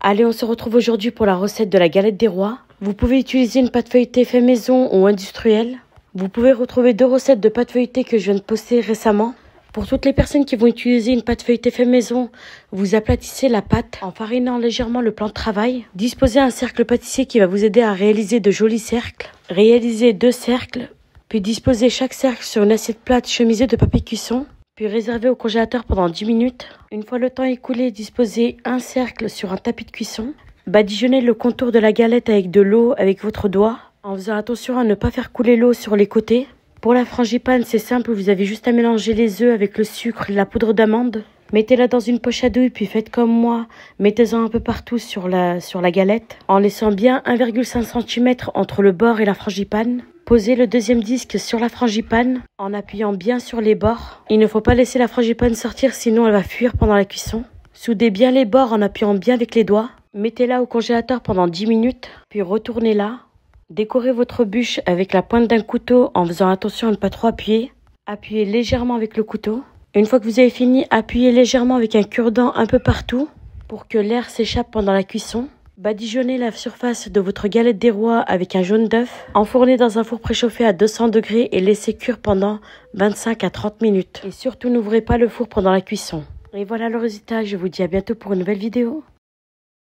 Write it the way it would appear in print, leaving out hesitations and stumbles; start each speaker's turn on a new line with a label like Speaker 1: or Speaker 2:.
Speaker 1: Allez, on se retrouve aujourd'hui pour la recette de la galette des rois. Vous pouvez utiliser une pâte feuilletée fait maison ou industrielle. Vous pouvez retrouver 2 recettes de pâte feuilletée que je viens de poster récemment. Pour toutes les personnes qui vont utiliser une pâte feuilletée fait maison, vous aplatissez la pâte en farinant légèrement le plan de travail. Disposez un cercle pâtissier qui va vous aider à réaliser de jolis cercles. Réalisez 2 cercles, puis disposez chaque cercle sur une assiette plate chemisée de papier cuisson. Puis réservez au congélateur pendant 10 minutes. Une fois le temps écoulé, disposez un cercle sur un tapis de cuisson. Badigeonnez le contour de la galette avec de l'eau avec votre doigt, en faisant attention à ne pas faire couler l'eau sur les côtés. Pour la frangipane, c'est simple, vous avez juste à mélanger les œufs avec le sucre et la poudre d'amande. Mettez-la dans une poche à douille, puis faites comme moi, mettez-en un peu partout sur la galette, en laissant bien 1,5 cm entre le bord et la frangipane. Posez le deuxième disque sur la frangipane en appuyant bien sur les bords. Il ne faut pas laisser la frangipane sortir, sinon elle va fuir pendant la cuisson. Soudez bien les bords en appuyant bien avec les doigts. Mettez-la au congélateur pendant 10 minutes, puis retournez-la. Décorez votre bûche avec la pointe d'un couteau en faisant attention à ne pas trop appuyer. Appuyez légèrement avec le couteau. Une fois que vous avez fini, appuyez légèrement avec un cure-dent un peu partout pour que l'air s'échappe pendant la cuisson. Badigeonnez la surface de votre galette des rois avec un jaune d'œuf. Enfournez dans un four préchauffé à 200 degrés et laissez cuire pendant 25 à 30 minutes. Et surtout, n'ouvrez pas le four pendant la cuisson. Et voilà le résultat, je vous dis à bientôt pour une nouvelle vidéo.